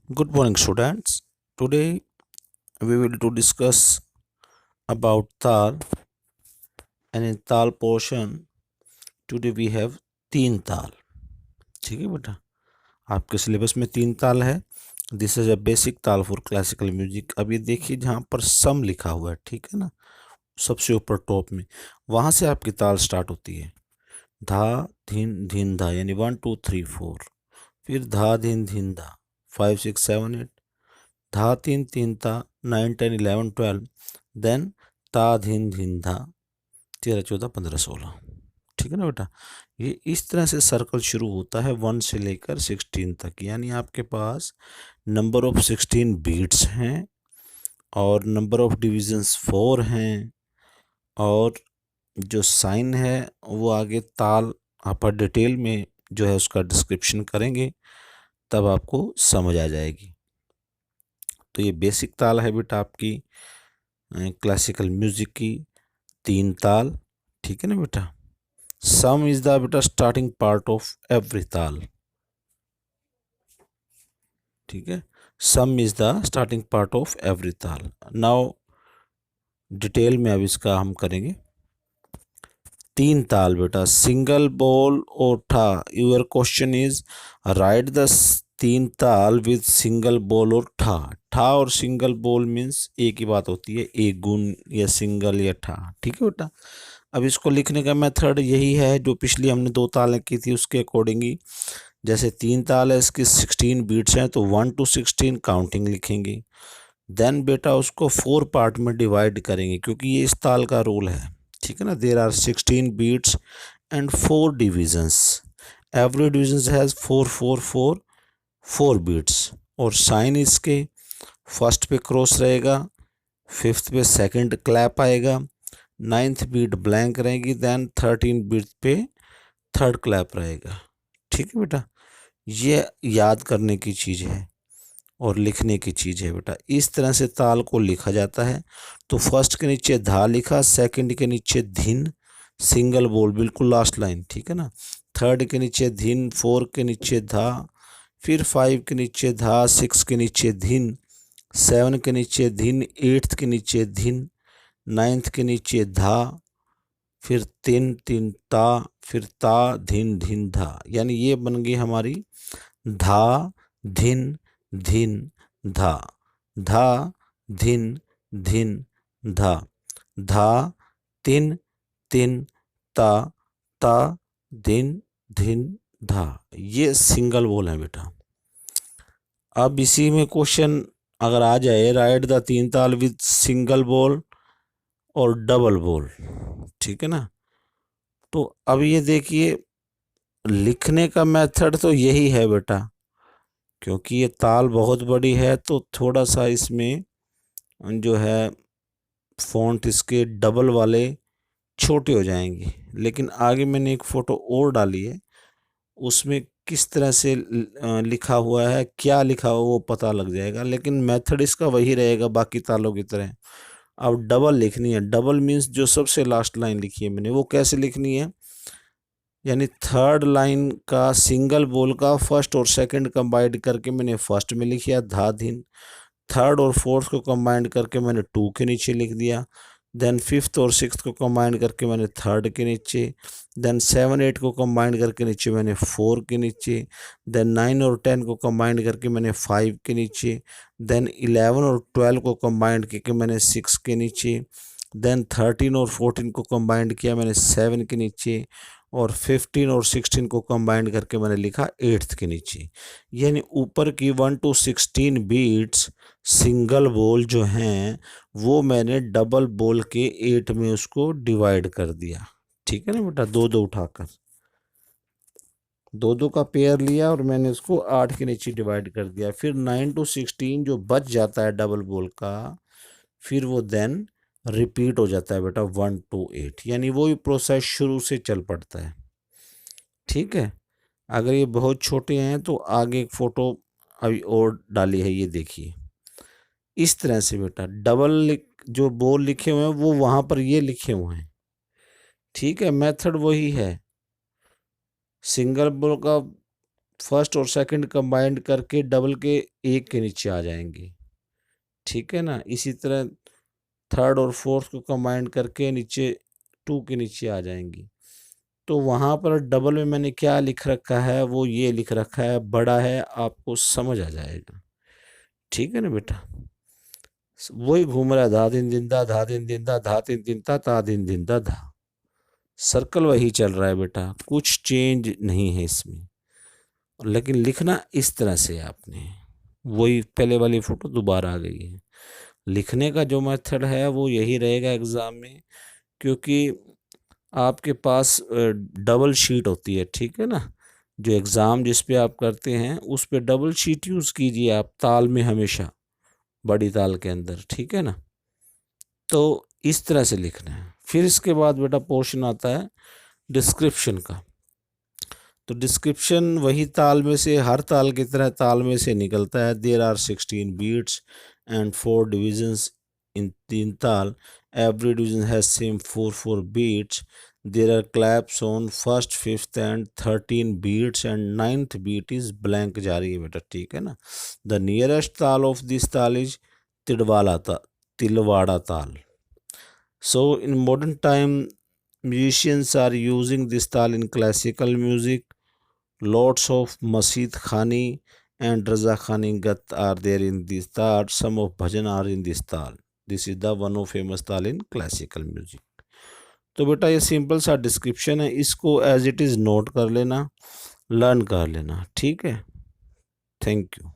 Good morning, students. Today we will to discuss about ताल and in ताल portion today we have तीन ताल. ठीक है बेटा, आपके सिलेबस में तीन ताल है. दिस इज अ बेसिक ताल फॉर क्लासिकल म्यूजिक. अब ये देखिए जहाँ पर सम लिखा हुआ है, ठीक है ना, सबसे ऊपर टॉप में, वहाँ से आपकी ताल स्टार्ट होती है. धा धीन धीन धा यानी 1 2 3 4. फिर धा धीन धीन धा 5 6 7 8. धा तीन तीन ता 9 10 11 12. देन ता धीन धीन धा 13 14 15 16. ठीक है ना बेटा, ये इस तरह से सर्कल शुरू होता है 1 से लेकर 16 तक. यानी आपके पास नंबर ऑफ 16 बीट्स हैं और नंबर ऑफ डिविजन्स 4 हैं, और जो साइन है वो आगे ताल आप डिटेल में जो है उसका डिस्क्रिप्शन करेंगे, तब आपको समझ आ जाएगी. तो ये बेसिक ताल है बेटा आपकी क्लासिकल म्यूजिक की, तीन ताल. ठीक है ना बेटा. सम इज द बेटा स्टार्टिंग पार्ट ऑफ एवरी ताल. ठीक है, सम is the starting part of every ताल. नाउ डिटेल में अब इसका हम करेंगे. तीन ताल बेटा, सिंगल बोल और ठा. Your question is right the तीन ताल विद सिंगल बोल और ठा. ठा और सिंगल बोल मीन्स एक ही बात होती है, एक गुण या सिंगल या ठा. ठीक है बेटा. अब इसको लिखने का मेथड यही है जो पिछली हमने दो तालें की थी उसके अकॉर्डिंग ही. जैसे तीन ताल है, इसकी 16 बीट्स हैं, तो 1 to 16 काउंटिंग लिखेंगे. देन बेटा उसको 4 पार्ट में डिवाइड करेंगे, क्योंकि ये इस ताल का रूल है. ठीक है ना. There are 16 beats and 4 divisions. Every division has 4 4 4 4 beats. और साइन इसके फर्स्ट पे क्रॉस रहेगा, फिफ्थ पे सेकंड क्लैप आएगा, नाइन्थ बीट ब्लैंक रहेगी, देन 13 बीट पे थर्ड क्लैप रहेगा. ठीक है बेटा, ये याद करने की चीज़ है और लिखने की चीज़ है बेटा. इस तरह से ताल को लिखा जाता है. तो फर्स्ट के नीचे धा लिखा, सेकंड के नीचे धिन, सिंगल बोल बिल्कुल लास्ट लाइन. ठीक है ना. थर्ड के नीचे धिन, 4 के नीचे धा, फिर 5 के नीचे धा, 6 के नीचे धिन, 7 के नीचे धिन, 8 के नीचे धिन, 9 के नीचे धा, फिर 3 3 ता, फिर ता धिन धिन धा. यानी ये बन गई हमारी धा धिन धिन धा. धा धिन धिन धा. धा तीन तीन ता, ता धिन धिन धा. ये सिंगल बोल है बेटा. अब इसी में क्वेश्चन अगर आ जाए, राइट द तीन ताल विद सिंगल बोल और डबल बोल. ठीक है ना. तो अब ये देखिए, लिखने का मेथड तो यही है बेटा, क्योंकि ये ताल बहुत बड़ी है तो थोड़ा सा इसमें जो है फ़ॉन्ट इसके डबल वाले छोटे हो जाएंगे. लेकिन आगे मैंने एक फ़ोटो और डाली है, उसमें किस तरह से लिखा हुआ है, क्या लिखा हुआ वो पता लग जाएगा. लेकिन मेथड इसका वही रहेगा बाकी तालों की तरह. अब डबल लिखनी है. डबल मीन्स जो सबसे लास्ट लाइन लिखी है मैंने वो कैसे लिखनी है, यानी थर्ड लाइन का सिंगल बोल का फर्स्ट और सेकंड कंबाइंड करके मैंने फर्स्ट में लिख दिया धा धिन. थर्ड और फोर्थ को कंबाइंड करके मैंने 2 के नीचे लिख दिया. देन फिफ्थ और सिक्स्थ को कंबाइंड करके मैंने थर्ड के नीचे. देन 7 8 को कंबाइंड करके नीचे मैंने 4 के नीचे. देन 9 और 10 को कंबाइंड करके मैंने 5 के नीचे. देन 11 और 12 को कंबाइंड करके मैंने 6 के नीचे. देन 13 और 14 को कंबाइंड किया मैंने 7 के नीचे. और 15 और 16 को कंबाइंड करके मैंने लिखा 8th के नीचे. यानी ऊपर की 1 to 16 बीट्स सिंगल बोल जो हैं वो मैंने डबल बोल के 8 में उसको डिवाइड कर दिया. ठीक है ना बेटा. दो दो उठाकर दो दो का पेयर लिया और मैंने उसको 8 के नीचे डिवाइड कर दिया. फिर 9 to 16 जो बच जाता है डबल बोल का, फिर वो देन रिपीट हो जाता है बेटा 1 to 8. यानी वो प्रोसेस शुरू से चल पड़ता है. ठीक है. अगर ये बहुत छोटे हैं तो आगे एक फ़ोटो अभी और डाली है, ये देखिए. इस तरह से बेटा डबल जो बोल लिखे हुए हैं वो वहाँ पर ये लिखे हुए हैं. ठीक है. मेथड वही है. सिंगल बोल का फर्स्ट और सेकंड कंबाइंड करके डबल के एक के नीचे आ जाएंगी, ठीक है ना। इसी तरह थर्ड और फोर्थ को कंबाइंड करके नीचे टू के नीचे आ जाएंगी। तो वहाँ पर डबल में मैंने क्या लिख रखा है, वो ये लिख रखा है, बड़ा है, आपको समझ आ जाएगा, ठीक है ना बेटा। वही घूम रहा है, धा दिन दिन दा, धा दिन दिन दा, धा दिन दिन ता दिन दिन दा धा। सर्कल वही चल रहा है बेटा, कुछ चेंज नहीं है इसमें। लेकिन लिखना इस तरह से आपने, वही पहले वाली फोटो दोबारा आ गई है। लिखने का जो मेथड है वो यही रहेगा एग्जाम में, क्योंकि आपके पास डबल शीट होती है, ठीक है ना। जो एग्ज़ाम जिस पे आप करते हैं उस पे डबल शीट यूज़ कीजिए आप ताल में हमेशा, बड़ी ताल के अंदर, ठीक है ना। तो इस तरह से लिखना है। फिर इसके बाद बेटा पोर्शन आता है डिस्क्रिप्शन का। तो डिस्क्रिप्शन वही ताल में से, हर ताल की तरह ताल में से निकलता है। There are 16 beats and 4 divisions in teen taal. Every division has same 4 beats. There are claps on first, fifth and 13 beats and 9th beat is blank जारी है बेटा, ठीक है ना। The nearest taal of this taal is Tilwada taal. So in modern time, musicians are using this tal in classical music. Lots of Masjid Khani and Raza Khani Gat are there in this tal. Some of bhajan are in this tal. This is the one of famous tal in classical music. तो बेटा ये simple सा description है, इसको as it is note कर लेना, learn कर लेना, ठीक है। Thank you.